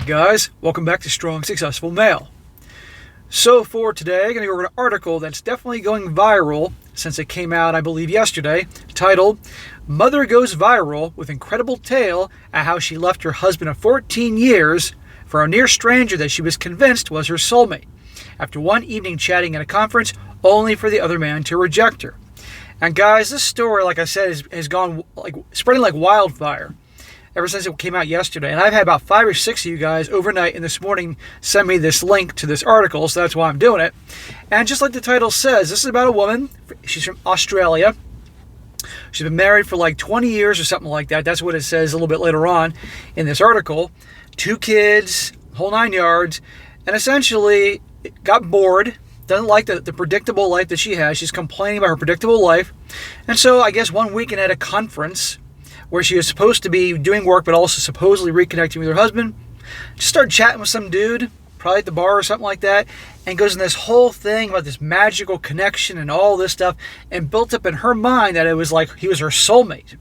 guys, welcome back to Strong Successful Male. So for today, I'm going to go over an article that's definitely going viral since it came out, I believe, yesterday, titled, Mother Goes Viral with Incredible Tale at How She Left Her Husband of 14 Years for a Near Stranger that she was convinced was her soulmate, after one evening chatting at a conference only for the other man to reject her. And guys, this story, like I said, has gone spreading like wildfire ever since it came out yesterday. And I've had about 5 or 6 of you guys overnight and this morning send me this link to this article, so that's why I'm doing it. And just like the title says, this is about a woman. She's from Australia. She's been married for like 20 years or something like that. That's what it says a little bit later on in this article. 2 kids, whole 9 yards, and essentially got bored. Doesn't like the predictable life that she has. She's complaining about her predictable life. And so I guess one weekend at a conference where she was supposed to be doing work but also supposedly reconnecting with her husband, just started chatting with some dude, probably at the bar or something like that, and goes in this whole thing about this magical connection and all this stuff, and built up in her mind that it was like he was her soulmate.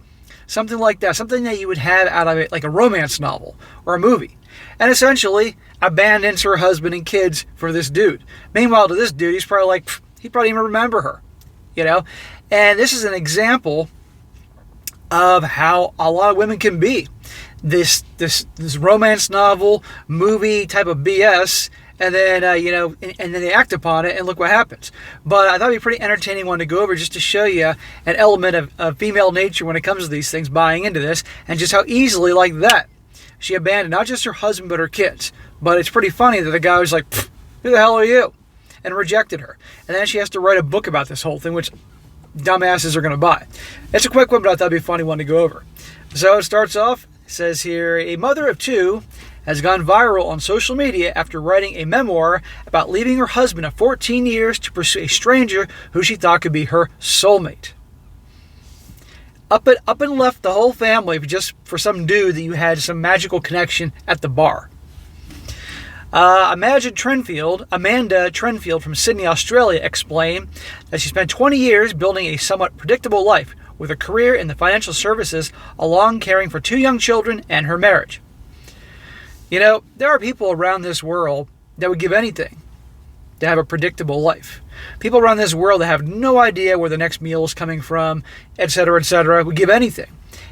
Something like that. Something that you would have out of it, like a romance novel or a movie. And essentially abandons her husband and kids for this dude. Meanwhile, to this dude, he's probably like, he probably didn't even remember her, you know? And this is an example of how a lot of women can be. This romance novel, movie type of BS, and then, and then they act upon it, and look what happens. But I thought it'd be a pretty entertaining one to go over just to show you an element of female nature when it comes to these things, buying into this, and just how easily, like that, she abandoned not just her husband, but her kids. But it's pretty funny that the guy was like, who the hell are you? And rejected her. And then she has to write a book about this whole thing, which dumbasses are going to buy. It's a quick one, but I thought it'd be a funny one to go over. So it starts off, it says here, a mother of 2 has gone viral on social media after writing a memoir about leaving her husband of 14 years to pursue a stranger who she thought could be her soulmate. Up and left the whole family just for some dude that you had some magical connection at the bar. Amanda Trenfield from Sydney, Australia, explained that she spent 20 years building a somewhat predictable life with a career in the financial services, along caring for 2 young children and her marriage. You know, there are people around this world that would give anything to have a predictable life. People around this world that have no idea where the next meal is coming from, etc., would give anything.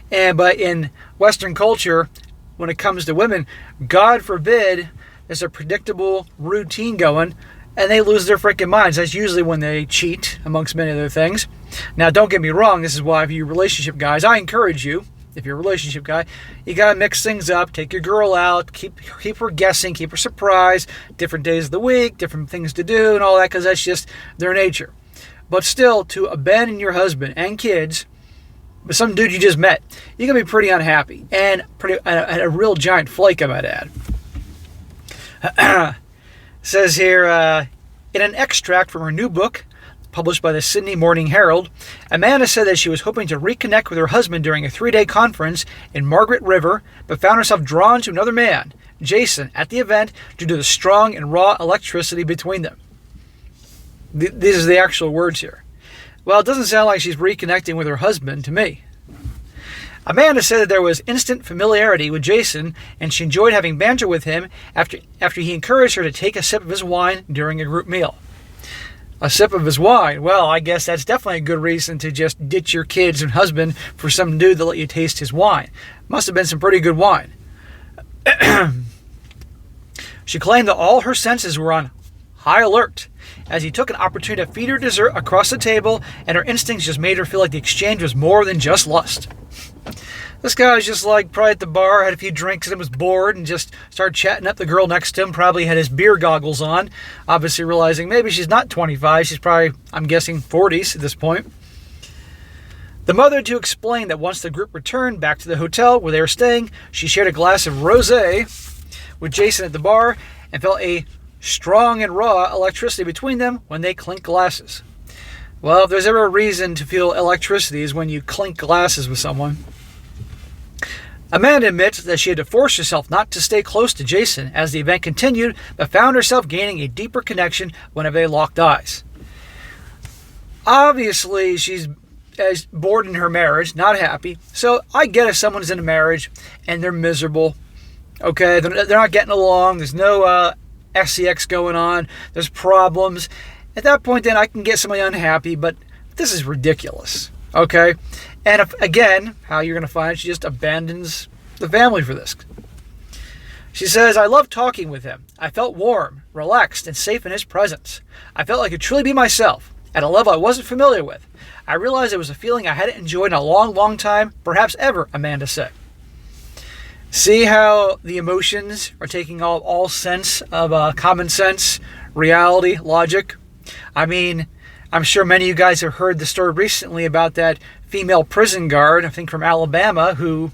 But in Western culture, when it comes to women, God forbid there's a predictable routine going, and they lose their freaking minds. That's usually when they cheat, amongst many other things. Now, don't get me wrong, this is why, if you relationship guys, I encourage you, if you're a relationship guy, you got to mix things up, take your girl out, keep her guessing, keep her surprised, different days of the week, different things to do, and all that, because that's just their nature. But still, to abandon your husband and kids with some dude you just met, you're going to be pretty unhappy, and a real giant flake, I might add. Says here, in an extract from her new book, published by the Sydney Morning Herald, Amanda said that she was hoping to reconnect with her husband during a 3-day conference in Margaret River, but found herself drawn to another man, Jason, at the event due to the strong and raw electricity between them. These are the actual words here. Well, it doesn't sound like she's reconnecting with her husband to me. Amanda said that there was instant familiarity with Jason, and she enjoyed having banter with him after he encouraged her to take a sip of his wine during a group meal. A sip of his wine? Well, I guess that's definitely a good reason to just ditch your kids and husband for some dude that let you taste his wine. Must have been some pretty good wine. She claimed that all her senses were on high alert as he took an opportunity to feed her dessert across the table, and her instincts just made her feel like the exchange was more than just lust. This guy was just like probably at the bar, had a few drinks and was bored and just started chatting up the girl next to him, probably had his beer goggles on, obviously realizing maybe she's not 25, she's probably, I'm guessing, 40s at this point. The mother to explain that once the group returned back to the hotel where they were staying, she shared a glass of rosé with Jason at the bar and felt a strong and raw electricity between them when they clinked glasses. Well, if there's ever a reason to feel electricity is when you clink glasses with someone. Amanda admits that she had to force herself not to stay close to Jason as the event continued, but found herself gaining a deeper connection whenever they locked eyes. Obviously, she's bored in her marriage, not happy. So I get if someone's in a marriage and they're miserable, Okay, they're not getting along. There's no sex going on. There's problems. At that point, then I can get somebody unhappy, but this is ridiculous. Okay, and again, how you're going to find it, she just abandons the family for this. She says, I loved talking with him. I felt warm, relaxed, and safe in his presence. I felt like I could truly be myself at a level I wasn't familiar with. I realized it was a feeling I hadn't enjoyed in a long, long time, perhaps ever, Amanda said. See how the emotions are taking all sense of common sense, reality, logic? I mean, I'm sure many of you guys have heard the story recently about that female prison guard, I think from Alabama, who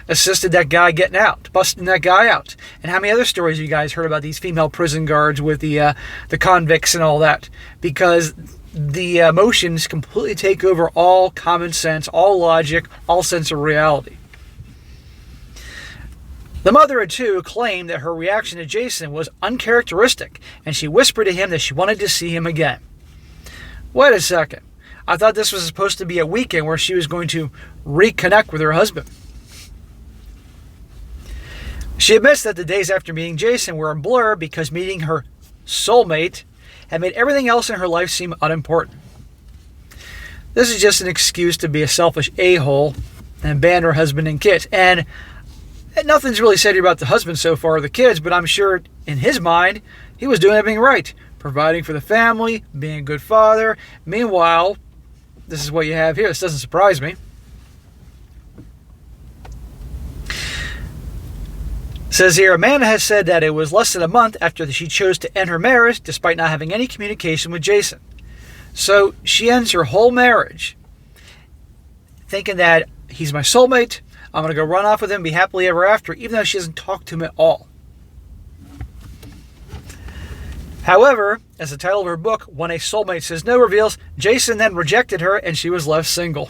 assisted that guy getting out, busting that guy out. And how many other stories have you guys heard about these female prison guards with the convicts and all that? Because the emotions completely take over all common sense, all logic, all sense of reality. The mother, too, claimed that her reaction to Jason was uncharacteristic, and she whispered to him that she wanted to see him again. Wait a second. I thought this was supposed to be a weekend where she was going to reconnect with her husband. She admits that the days after meeting Jason were a blur because meeting her soulmate had made everything else in her life seem unimportant. This is just an excuse to be a selfish a-hole and abandon her husband and kids. And nothing's really said here about the husband so far or the kids, but I'm sure in his mind, he was doing everything right. Providing for the family, being a good father. Meanwhile, this is what you have here. This doesn't surprise me. It says here, Amanda has said that it was less than a month after she chose to end her marriage despite not having any communication with Jason. So she ends her whole marriage thinking that he's my soulmate, I'm going to go run off with him, be happily ever after, even though she doesn't talk to him at all. However, as the title of her book, When a Soulmate Says No, reveals, Jason then rejected her and she was left single.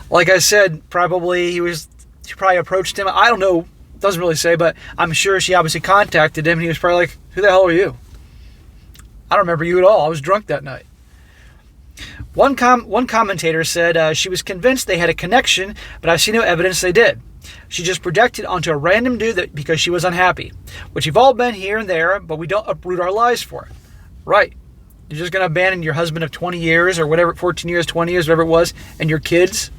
Like I said, she probably approached him. I don't know, doesn't really say, but I'm sure she obviously contacted him and he was probably like, who the hell are you? I don't remember you at all. I was drunk that night. One commentator said she was convinced they had a connection, but I see no evidence they did. She just projected onto a random dude because she was unhappy, which we've all been here and there, but we don't uproot our lives for it. Right. You're just going to abandon your husband of 20 years or whatever, 14 years, 20 years, whatever it was, and your kids?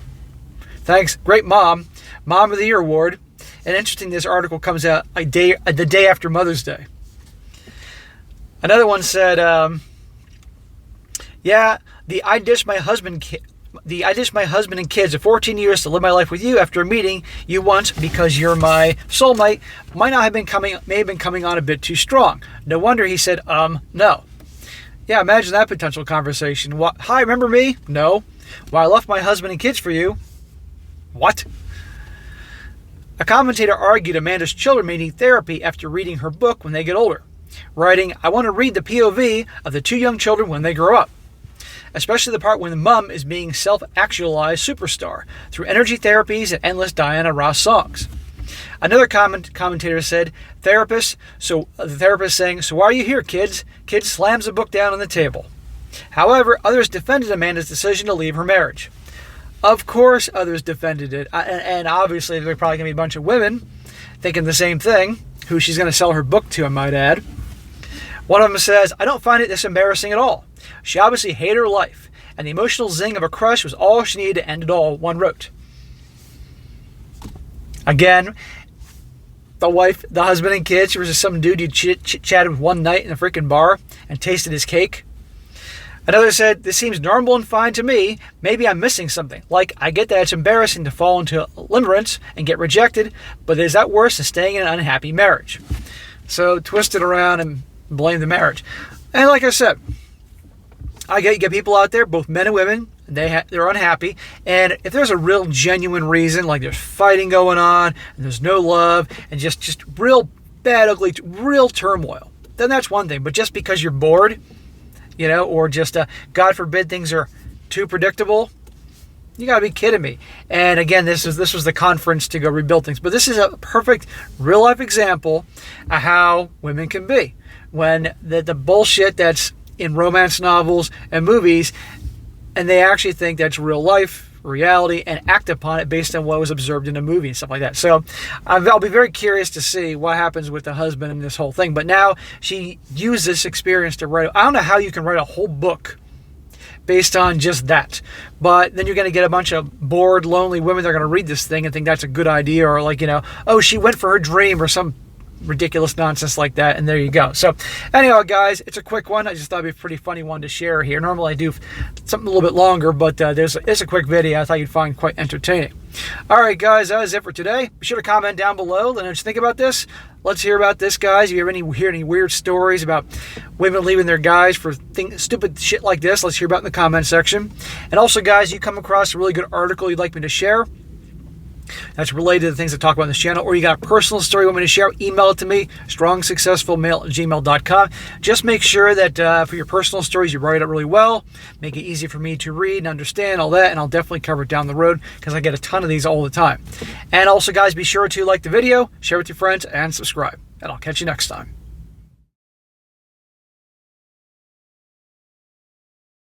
Thanks. Great mom. Mom of the Year award. And interesting, this article comes out the day after Mother's Day. Another one said, I ditched my husband and kids of 14 years to live my life with you after meeting you once because you're my soulmate. May have been coming on a bit too strong. No wonder he said, no. Yeah, imagine that potential conversation. What? Hi, remember me? No. Well, I left my husband and kids for you. What? A commentator argued Amanda's children may need therapy after reading her book when they get older, writing, I want to read the POV of the two young children when they grow up, especially the part when the mom is being self-actualized superstar through energy therapies and endless Diana Ross songs. Another commentator said, the therapist saying, so why are you here, kids? Kid slams the book down on the table. However, others defended Amanda's decision to leave her marriage. Of course, others defended it. And obviously, there are probably going to be a bunch of women thinking the same thing, who she's going to sell her book to, I might add. One of them says, I don't find it this embarrassing at all. She obviously hated her life, and the emotional zing of a crush was all she needed to end it all, one wrote. Again, the wife, the husband and kids, she was just some dude you chit-chatted with one night in a freaking bar and tasted his cake. Another said, this seems normal and fine to me. Maybe I'm missing something. Like, I get that it's embarrassing to fall into limerence and get rejected, but is that worse than staying in an unhappy marriage? So twist it around and blame the marriage. And like I said, you get people out there, both men and women, they're unhappy. And if there's a real genuine reason, like there's fighting going on, and there's no love, and just real bad, ugly, real turmoil, then that's one thing. But just because you're bored, or just, God forbid, things are too predictable, you got to be kidding me. And again, this was the conference to go rebuild things. But this is a perfect real-life example of how women can be. When the bullshit that's in romance novels and movies, and they actually think that's real life, reality and act upon it based on what was observed in a movie and stuff like that. So I'll be very curious to see what happens with the husband and this whole thing. But now she used this experience to write. I don't know how you can write a whole book based on just that. But then you're going to get a bunch of bored, lonely women that are going to read this thing and think that's a good idea, or like, oh, she went for her dream or some ridiculous nonsense like that, and there you go. So anyhow, guys, it's a quick one. I just thought it'd be a pretty funny one to share here. Normally I do something a little bit longer, but it's a quick video I thought you'd find quite entertaining. All right, guys, that is it for today. Be sure to comment down below. Let us think about this. Let's hear about this, guys. If you hear any weird stories about women leaving their guys for stupid shit like this, let's hear about it in the comment section. And also, guys, you come across a really good article you'd like me to share that's related to the things I talk about on this channel, or you got a personal story you want me to share, email it to me, strongsuccessfulmale@gmail.com. Just make sure that for your personal stories, you write it really well, make it easy for me to read and understand all that, and I'll definitely cover it down the road because I get a ton of these all the time. And also, guys, be sure to like the video, share with your friends, and subscribe. And I'll catch you next time.